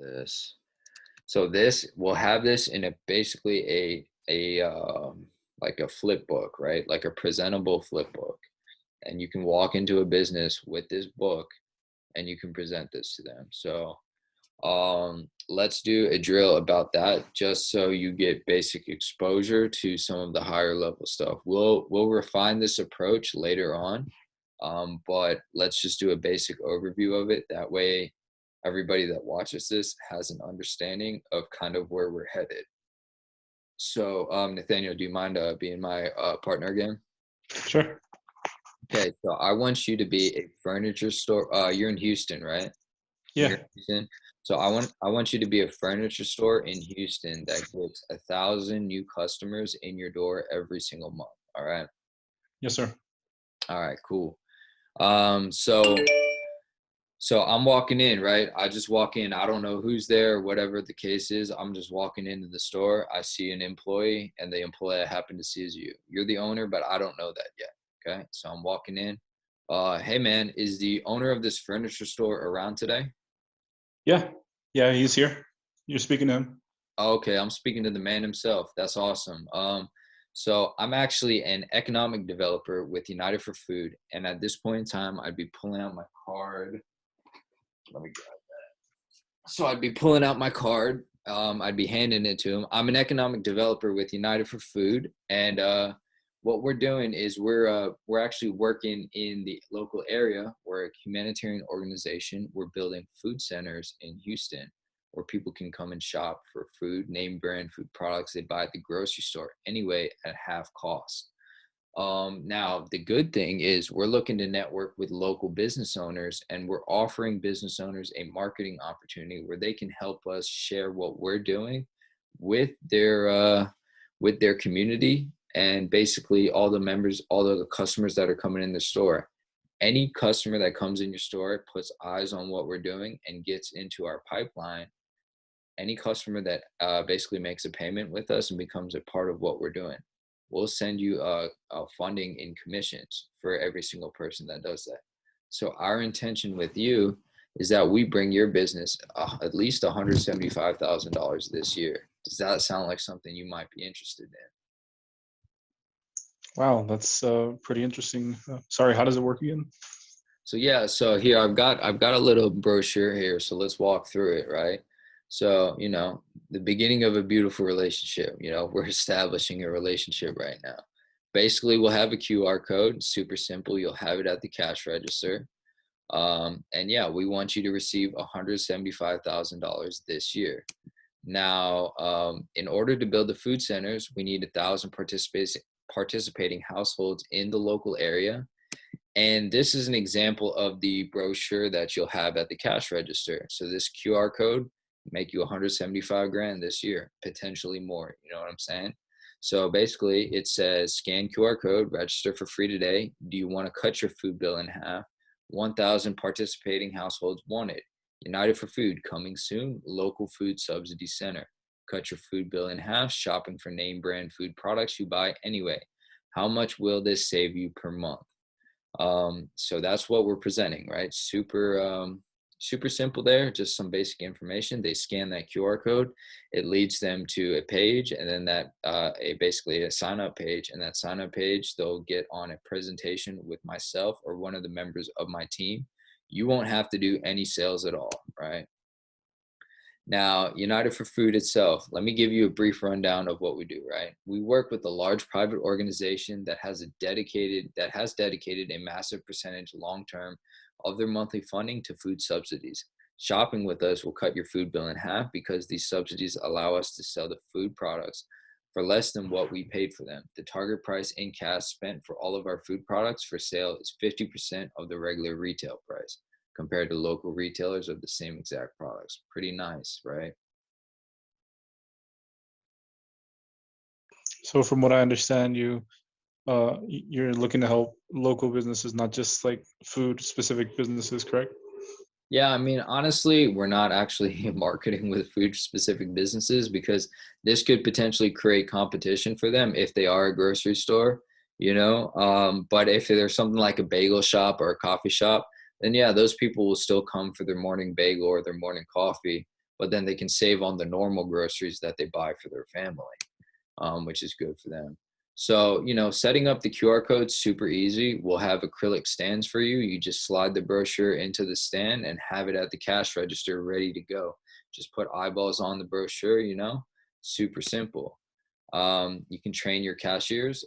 this. So this we'll have this in a basically like a flip book, right? Like a presentable flip book. And you can walk into a business with this book and you can present this to them. So let's do a drill about that just so you get basic exposure to some of the higher level stuff. We'll refine this approach later on. But let's just do a basic overview of it. That way everybody that watches this has an understanding of kind of where we're headed. So, Nathaniel, do you mind being my partner again? Sure. Okay, so I want you to be a furniture store. You're in Houston, right? You're Yeah. in Houston. So I want you to be a furniture store in Houston that gets 1,000 new customers in your door every single month. All right. Yes, sir. All right. Cool. So I'm walking in, right? I just walk in. I don't know who's there, whatever the case is. I'm just walking into the store. I see an employee, and the employee I happen to see is you. You're the owner, but I don't know that yet. Okay. So I'm walking in. Hey man, is the owner of this furniture store around today? Yeah. Yeah, he's here. You're speaking to him. Okay, I'm speaking to the man himself. That's awesome. So I'm actually an economic developer with United for Food, and at this point in time, I'd be pulling out my card. Let me grab that. So I'd be pulling out my card. I'd be handing it to him. I'm an economic developer with United for Food, and what we're doing is we're actually working in the local area. We're a humanitarian organization. We're building food centers in Houston where people can come and shop for food, name brand food products they buy at the grocery store anyway at half cost. Now, the good thing is we're looking to network with local business owners, and we're offering business owners a marketing opportunity where they can help us share what we're doing with their community and basically all the members, all the customers that are coming in the store. Any customer that comes in your store puts eyes on what we're doing and gets into our pipeline. Any customer that basically makes a payment with us and becomes a part of what we're doing, we'll send you a funding in commissions for every single person that does that. So our intention with you is that we bring your business at least $175,000 this year. Does that sound like something you might be interested in? Wow, that's pretty interesting. Sorry, how does it work again? So yeah, so here I've got a little brochure here, so let's walk through it, right? So, the beginning of a beautiful relationship, we're establishing a relationship right now. Basically, we'll have a QR code, super simple. You'll have it at the cash register. And yeah, we want you to receive $175,000 this year. Now, in order to build the food centers, we need 1,000 participating households in the local area. And this is an example of the brochure that you'll have at the cash register. So this QR code make you 175 grand this year, potentially more. You know what I'm saying? So basically it says scan QR code, register for free today. Do you want to cut your food bill in half? 1,000 participating households wanted. United for Food coming soon. Local food subsidy center. Cut your food bill in half. Shopping for name brand food products you buy anyway. How much will this save you per month? So that's what we're presenting, right? Super simple there, just some basic information. They scan that QR code, it leads them to a page, and then that basically a sign up page, and that sign up page they'll get on a presentation with myself or one of the members of my team. You won't have to do any sales at all, right? Now, United for Food itself, let me give you a brief rundown of what we do, right? We work with a large private organization that has dedicated a massive percentage long term of their monthly funding to food subsidies. Shopping with us will cut your food bill in half because these subsidies allow us to sell the food products for less than what we paid for them. The target price in cash spent for all of our food products for sale is 50% of the regular retail price compared to local retailers of the same exact products. Pretty nice, right? So from what I understand, you're looking to help local businesses, not just like food specific businesses, correct? Yeah, I mean, honestly, we're not actually marketing with food specific businesses because this could potentially create competition for them if they are a grocery store. But if there's something like a bagel shop or a coffee shop, then yeah, those people will still come for their morning bagel or their morning coffee. but then they can save on the normal groceries that they buy for their family, which is good for them. So, setting up the QR code super easy. We'll have acrylic stands for you. You just slide the brochure into the stand and have it at the cash register ready to go. Just put eyeballs on the brochure, super simple. You can train your cashiers.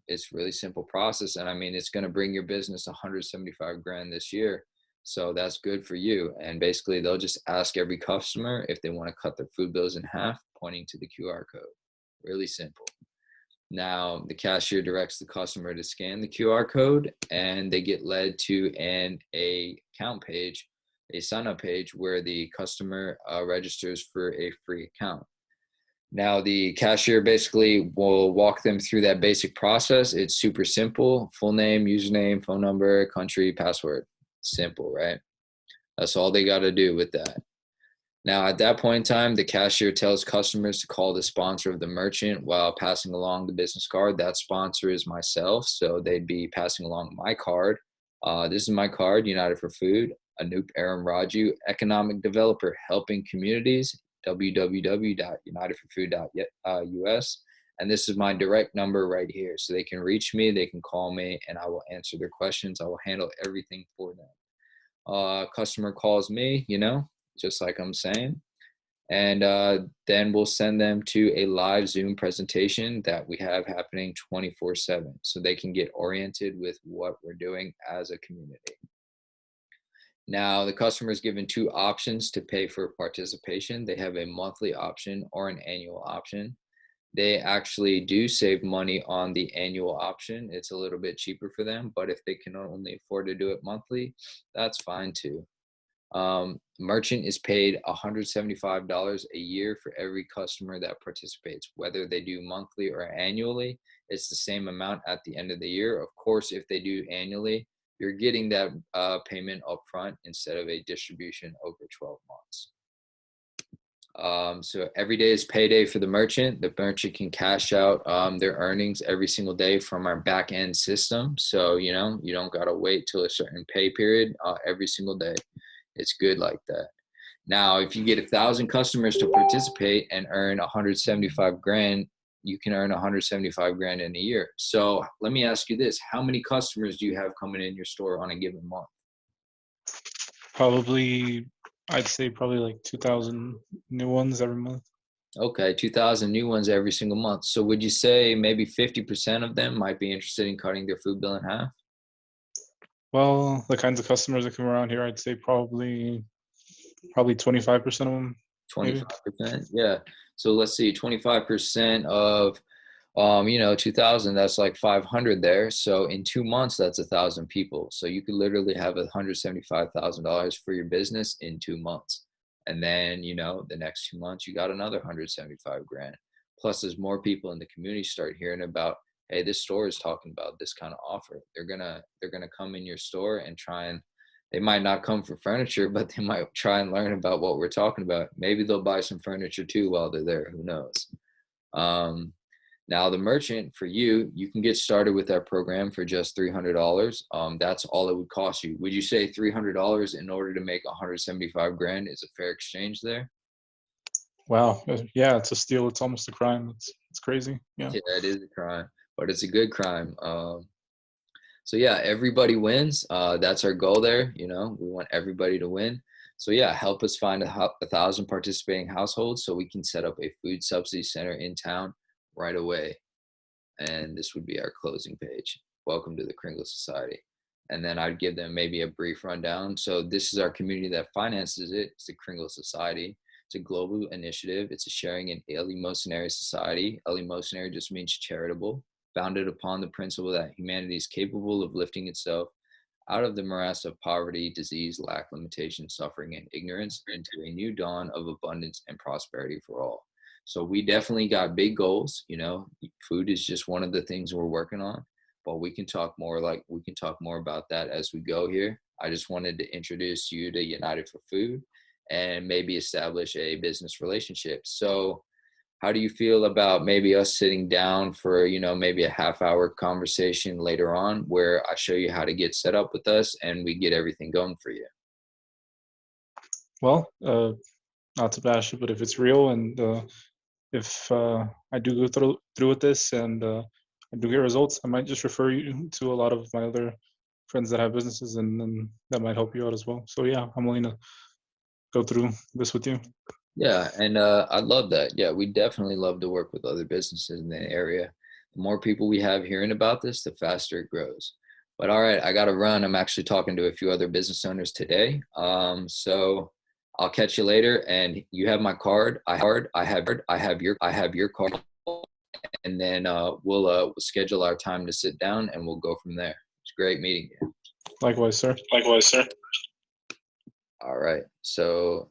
It's a really simple process. And I mean, it's going to bring your business 175 grand this year. So that's good for you. And basically, they'll just ask every customer if they want to cut their food bills in half, pointing to the QR code. Really simple. Now, the cashier directs the customer to scan the QR code, and they get led to an account page, a sign up page where the customer registers for a free account. Now, the cashier basically will walk them through that basic process. It's super simple: full name, username, phone number, country, password. Simple, right? That's all they got to do with that. Now, at that point in time, the cashier tells customers to call the sponsor of the merchant while passing along the business card. That sponsor is myself, so they'd be passing along my card. This is my card, United for Food, Anoop Aram Raju, economic developer helping communities, www.unitedforfood.us. And this is my direct number right here. So they can reach me, they can call me, and I will answer their questions. I will handle everything for them. Customer calls me, just like I'm saying. And then we'll send them to a live Zoom presentation that we have happening 24/7 so they can get oriented with what we're doing as a community. Now, the customer is given two options to pay for participation. They have a monthly option or an annual option. They actually do save money on the annual option. It's a little bit cheaper for them, but if they can only afford to do it monthly, that's fine too. Merchant is paid $175 a year for every customer that participates, whether they do monthly or annually. It's the same amount at the end of the year. Of course, if they do annually, you're getting that payment upfront instead of a distribution over 12 months. So every day is payday for the merchant. The merchant can cash out their earnings every single day from our back end system. So, you don't got to wait till a certain pay period every single day. It's good like that. Now, if you get 1,000 customers to participate and earn 175 grand, you can earn 175 grand in a year. So let me ask you this: how many customers do you have coming in your store on a given month? I'd say probably like 2,000 new ones every month. Okay, 2,000 new ones every single month. So would you say maybe 50% of them might be interested in cutting their food bill in half? Well, the kinds of customers that come around here, I'd say probably 25% of them, maybe. 25%? Yeah. So let's see, 25% of 2,000, that's like 500 there. So in 2 months, that's 1,000 people. So you could literally have $175,000 for your business in 2 months. And then, the next 2 months, you got another 175 grand. Plus, as more people in the community start hearing about, hey, this store is talking about this kind of offer, they're gonna come in your store and they might not come for furniture, but they might try and learn about what we're talking about. Maybe they'll buy some furniture too while they're there. Who knows? Um, Now, the merchant, for you can get started with that program for just $300. That's all it would cost you. Would you say $300 in order to make 175 grand is a fair exchange there? Wow. Yeah, it's a steal. It's almost a crime. It's crazy. Yeah. Yeah, it is a crime, but it's a good crime. So yeah, everybody wins. That's our goal there. We want everybody to win. So yeah, help us find 1,000 participating households so we can set up a food subsidy center in town right away. And this would be our closing page. Welcome to the Kringle Society. And then I'd give them maybe a brief rundown. So this is our community that finances it. It's the Kringle Society. It's a global initiative. It's a sharing and eleemosynary society. Eleemosynary just means charitable, founded upon the principle that humanity is capable of lifting itself out of the morass of poverty, disease, lack, limitation, suffering, and ignorance into a new dawn of abundance and prosperity for all. So we definitely got big goals. Food is just one of the things we're working on, but we can talk more about that as we go here. I just wanted to introduce you to United for Food and maybe establish a business relationship. So how do you feel about maybe us sitting down for, maybe a half-hour conversation later on where I show you how to get set up with us and we get everything going for you? Well, not to bash it, but if it's real and if I do go through with this and I do get results, I might just refer you to a lot of my other friends that have businesses, and that might help you out as well. So yeah, I'm willing to go through this with you. Yeah, and I love that. Yeah, we definitely love to work with other businesses in the area. The more people we have hearing about this, the faster it grows. But all right, I got to run. I'm actually talking to a few other business owners today. So I'll catch you later. And you have my card. I have your card. And then we'll schedule our time to sit down, and we'll go from there. It's great meeting you. Likewise, sir. All right. So